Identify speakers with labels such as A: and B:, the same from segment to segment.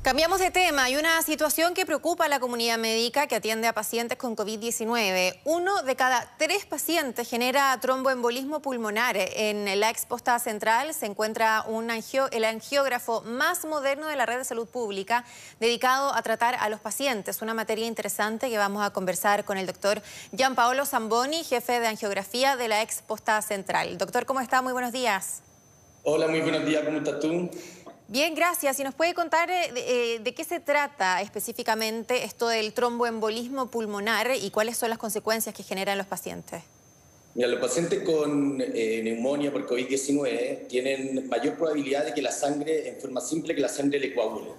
A: Cambiamos de tema. Hay una situación que preocupa a la comunidad médica que atiende a pacientes con COVID-19. 1 de cada 3 pacientes genera tromboembolismo pulmonar. En la exposta central se encuentra el angiógrafo más moderno de la red de salud pública dedicado a tratar a los pacientes. Una materia interesante que vamos a conversar con el doctor Gianpaolo Zamboni, jefe de angiografía de la exposta central. Doctor, ¿cómo está? Muy buenos días.
B: Hola, muy buenos días. ¿Cómo estás tú?
A: Bien, gracias. ¿Y nos puede contar de qué se trata específicamente esto del tromboembolismo pulmonar y cuáles son las consecuencias que generan los pacientes?
B: Mira, los pacientes con neumonía por COVID-19 tienen mayor probabilidad de que la sangre, en forma simple, que la sangre le coagule.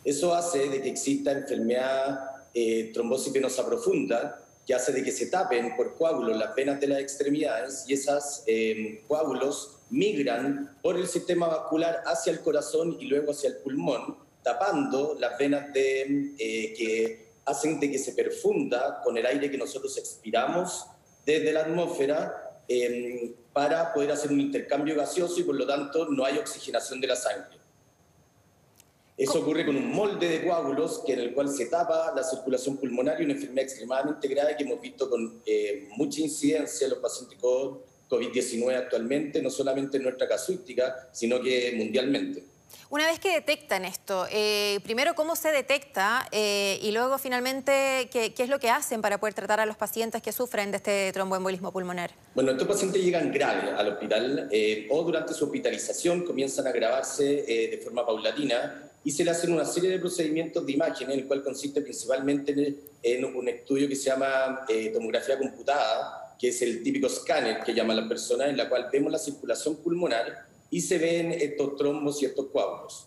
B: Eso hace de que exista enfermedad trombosis venosa profunda, que hace de que se tapen por coágulos las venas de las extremidades y esas coágulos migran por el sistema vascular hacia el corazón y luego hacia el pulmón, tapando las venas que hacen de que se perfunda con el aire que nosotros expiramos desde la atmósfera para poder hacer un intercambio gaseoso y por lo tanto no hay oxigenación de la sangre. Eso ocurre con un molde de coágulos en el cual se tapa la circulación pulmonar y una enfermedad extremadamente grave que hemos visto con mucha incidencia en los pacientes con COVID-19 actualmente, no solamente en nuestra casuística, sino que mundialmente.
A: Una vez que detectan esto, primero cómo se detecta y luego finalmente qué es lo que hacen para poder tratar a los pacientes que sufren de este tromboembolismo pulmonar.
B: Bueno, estos pacientes llegan graves al hospital o durante su hospitalización comienzan a agravarse de forma paulatina y se le hacen una serie de procedimientos de imagen, en el cual consiste principalmente en un estudio que se llama tomografía computada, que es el típico escáner que llaman las personas, en la cual vemos la circulación pulmonar y se ven estos trombos y estos coágulos.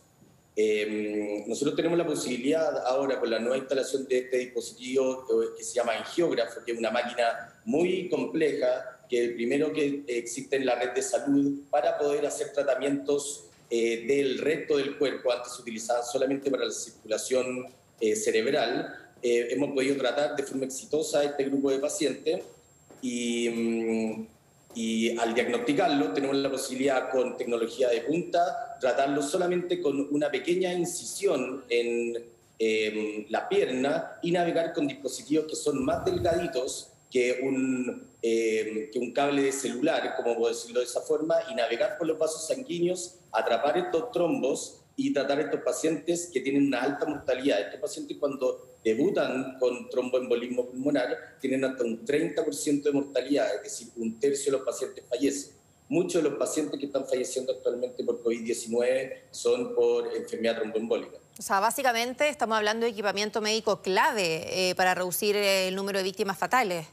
B: Nosotros tenemos la posibilidad ahora con la nueva instalación de este dispositivo que se llama angiógrafo, que es una máquina muy compleja, que es el primero que existe en la red de salud para poder hacer tratamientos del resto del cuerpo. Antes se utilizaban solamente para la circulación cerebral. Hemos podido tratar de forma exitosa a este grupo de pacientes y al diagnosticarlo tenemos la posibilidad con tecnología de punta tratarlo solamente con una pequeña incisión en la pierna y navegar con dispositivos que son más delgaditos que un cable de celular, como puedo decirlo de esa forma, y navegar por los vasos sanguíneos, atrapar estos trombos y tratar a estos pacientes que tienen una alta mortalidad. Estos pacientes cuando debutan con tromboembolismo pulmonar tienen hasta un 30% de mortalidad, es decir, un tercio de los pacientes fallecen. Muchos de los pacientes que están falleciendo actualmente por COVID-19 son por enfermedad tromboembólica.
A: O sea, básicamente estamos hablando de equipamiento médico clave para reducir el número de víctimas fatales.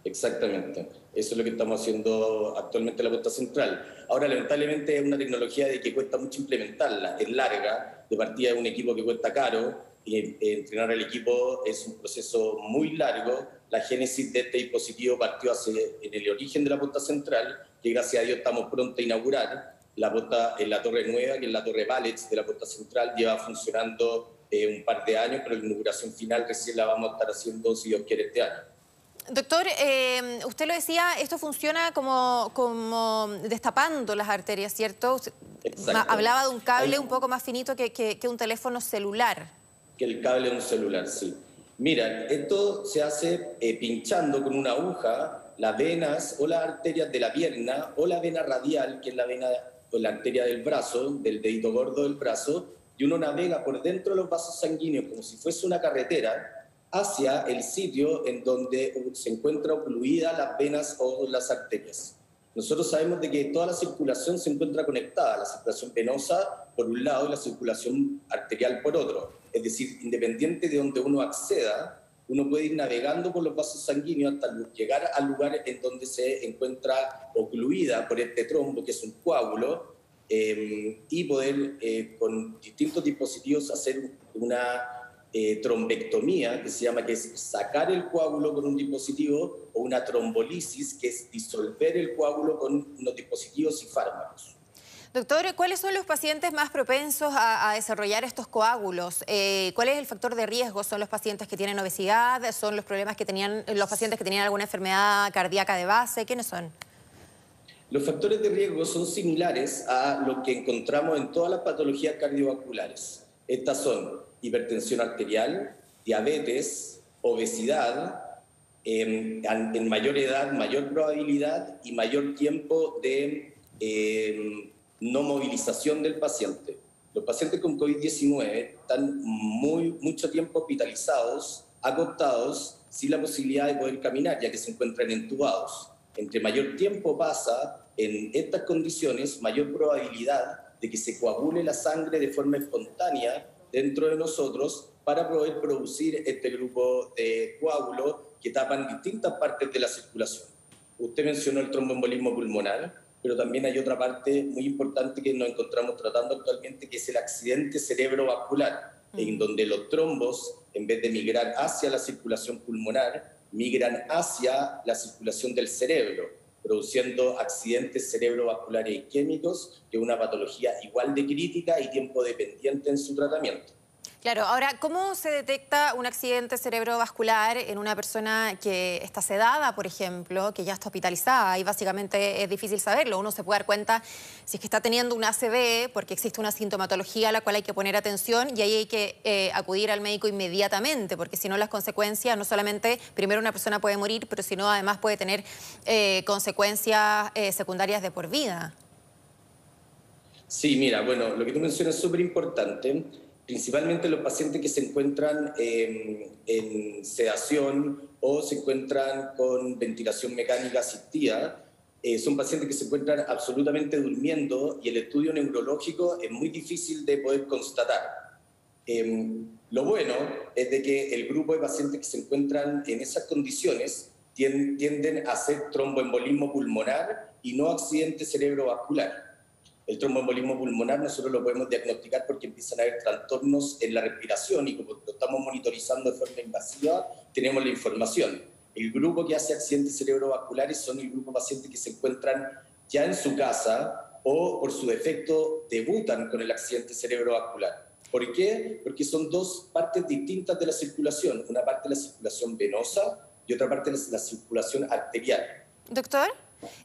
B: Exactamente. Eso es lo que estamos haciendo actualmente en la posta central. Ahora, lamentablemente, es una tecnología de que cuesta mucho implementarla. Es larga, de partida es un equipo que cuesta caro, y entrenar al equipo es un proceso muy largo. La génesis de este dispositivo partió en el origen de la posta central, que gracias a Dios estamos pronto a inaugurar. La posta en la Torre Nueva, que es la Torre Pallets de la posta central, lleva funcionando un par de años, pero la inauguración final recién la vamos a estar haciendo, si Dios quiere, este año.
A: Doctor, usted lo decía, esto funciona como destapando las arterias, ¿cierto? Hablaba de un cable un poco más finito que un teléfono celular.
B: Que el cable de un celular, sí. Mira, esto se hace pinchando con una aguja las venas o las arterias de la pierna o la vena radial, que es la vena o la arteria del brazo, del dedito gordo del brazo, y uno navega por dentro de los vasos sanguíneos como si fuese una carretera hacia el sitio en donde se encuentra ocluida las venas o las arterias. Nosotros sabemos de que toda la circulación se encuentra conectada, la circulación venosa por un lado y la circulación arterial por otro. Es decir, independiente de donde uno acceda, uno puede ir navegando por los vasos sanguíneos hasta llegar al lugar en donde se encuentra ocluida por este trombo, que es un coágulo, y poder con distintos dispositivos hacer una trombectomía, que se llama, que es sacar el coágulo con un dispositivo, o una trombolisis, que es disolver el coágulo con unos dispositivos y fármacos.
A: Doctor, ¿cuáles son los pacientes más propensos a desarrollar estos coágulos? ¿Cuál es el factor de riesgo? ¿Son los pacientes que tienen obesidad? ¿Son los problemas que tenían los pacientes que tenían alguna enfermedad cardíaca de base? ¿Quiénes son?
B: Los factores de riesgo son similares a lo que encontramos en todas las patologías cardiovasculares. Estas son hipertensión arterial, diabetes, obesidad, en mayor edad, mayor probabilidad y mayor tiempo de no movilización del paciente. Los pacientes con COVID-19 están mucho tiempo hospitalizados, acostados, sin la posibilidad de poder caminar, ya que se encuentran entubados. Entre mayor tiempo pasa en estas condiciones, mayor probabilidad de que se coagule la sangre de forma espontánea dentro de nosotros para poder producir este grupo de coágulos que tapan distintas partes de la circulación. Usted mencionó el tromboembolismo pulmonar, pero también hay otra parte muy importante que nos encontramos tratando actualmente, que es el accidente cerebrovascular, en donde los trombos, en vez de migrar hacia la circulación pulmonar, migran hacia la circulación del cerebro, produciendo accidentes cerebrovasculares isquémicos, que es una patología igual de crítica y tiempo dependiente en su tratamiento.
A: Claro, ahora, ¿cómo se detecta un accidente cerebrovascular en una persona que está sedada, por ejemplo, que ya está hospitalizada? Y básicamente es difícil saberlo. Uno se puede dar cuenta si es que está teniendo una ACV, porque existe una sintomatología a la cual hay que poner atención y ahí hay que acudir al médico inmediatamente, porque si no las consecuencias, no solamente primero una persona puede morir, pero si no además puede tener consecuencias secundarias de por vida.
B: Sí, mira, bueno, lo que tú mencionas es súper importante. Principalmente los pacientes que se encuentran en sedación o se encuentran con ventilación mecánica asistida, son pacientes que se encuentran absolutamente durmiendo y el estudio neurológico es muy difícil de poder constatar. Lo bueno es de que el grupo de pacientes que se encuentran en esas condiciones tienden a hacer tromboembolismo pulmonar y no accidente cerebrovascular. El tromboembolismo pulmonar nosotros lo podemos diagnosticar porque empiezan a haber trastornos en la respiración y como lo estamos monitorizando de forma invasiva, tenemos la información. El grupo que hace accidentes cerebrovasculares son el grupo de pacientes que se encuentran ya en su casa o por su defecto debutan con el accidente cerebrovascular. ¿Por qué? Porque son dos partes distintas de la circulación. Una parte de la circulación venosa y otra parte de la circulación arterial.
A: Doctor,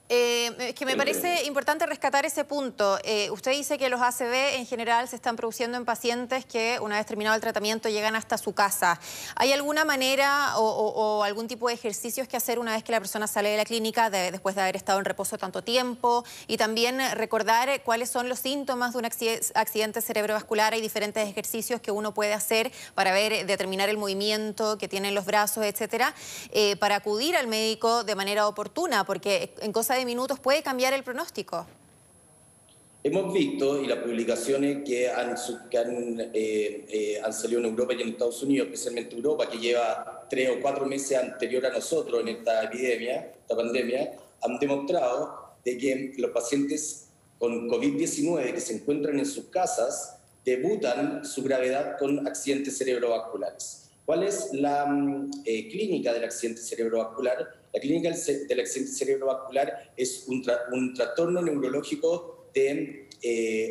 A: es que me parece importante rescatar ese punto. Usted dice que los ACV en general se están produciendo en pacientes que una vez terminado el tratamiento llegan hasta su casa. ¿Hay alguna manera o algún tipo de ejercicios que hacer una vez que la persona sale de la clínica después de haber estado en reposo tanto tiempo? Y también recordar cuáles son los síntomas de un accidente cerebrovascular. Hay diferentes ejercicios que uno puede hacer para determinar el movimiento que tienen los brazos, etcétera, para acudir al médico de manera oportuna, porque en cosa de minutos puede cambiar el pronóstico.
B: Hemos visto, y las publicaciones que han salido en Europa y en Estados Unidos, especialmente Europa, que lleva 3 o 4 meses anterior a nosotros en esta epidemia, esta pandemia, han demostrado de que los pacientes con COVID-19 que se encuentran en sus casas debutan su gravedad con accidentes cerebrovasculares. ¿Cuál es la clínica del accidente cerebrovascular? La clínica del accidente cerebrovascular es un trastorno neurológico de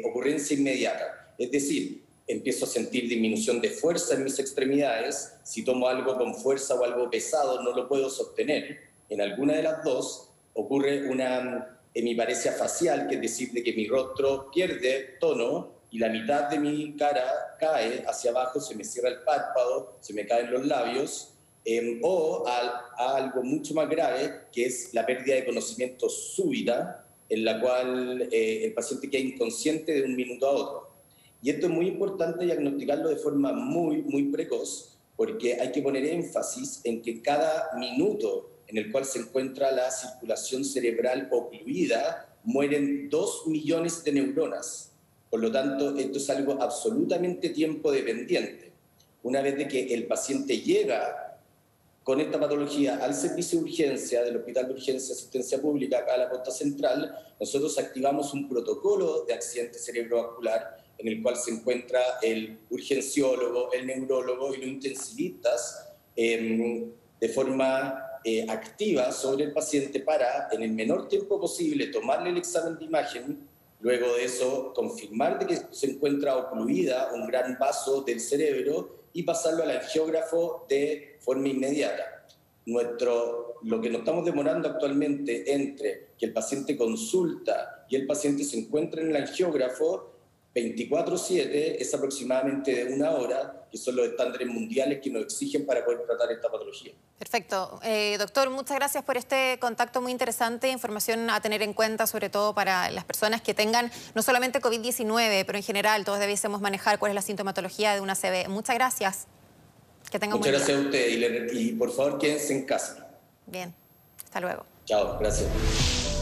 B: ocurrencia inmediata. Es decir, empiezo a sentir disminución de fuerza en mis extremidades. Si tomo algo con fuerza o algo pesado, no lo puedo sostener. En alguna de las dos ocurre una hemiparesia facial, que es decir, de que mi rostro pierde tono y la mitad de mi cara cae hacia abajo, se me cierra el párpado, se me caen los labios, o a algo mucho más grave, que es la pérdida de conocimiento súbita, en la cual el paciente queda inconsciente de un minuto a otro. Y esto es muy importante diagnosticarlo de forma muy precoz, porque hay que poner énfasis en que cada minuto en el cual se encuentra la circulación cerebral ocluida, mueren 2 millones de neuronas. Por lo tanto, esto es algo absolutamente tiempo dependiente. Una vez de que el paciente llega con esta patología al servicio de urgencia del Hospital de Urgencia y Asistencia Pública, acá a la Posta Central, nosotros activamos un protocolo de accidente cerebrovascular en el cual se encuentra el urgenciólogo, el neurólogo y los intensivistas de forma activa sobre el paciente para, en el menor tiempo posible, tomarle el examen de imagen. Luego de eso, confirmar de que se encuentra ocluida un gran vaso del cerebro y pasarlo al angiógrafo de forma inmediata. Lo que nos estamos demorando actualmente entre que el paciente consulta y el paciente se encuentra en el angiógrafo 24/7 es aproximadamente de 1 hora, que son los estándares mundiales que nos exigen para poder tratar esta patología.
A: Perfecto. Doctor, muchas gracias por este contacto muy interesante, información a tener en cuenta, sobre todo para las personas que tengan no solamente COVID-19, pero en general todos debiésemos manejar cuál es la sintomatología de una CB. Muchas gracias. Que tengan
B: Muchas
A: buen día.
B: gracias a ustedes y por favor quédense en casa.
A: Bien, hasta luego.
B: Chao, gracias.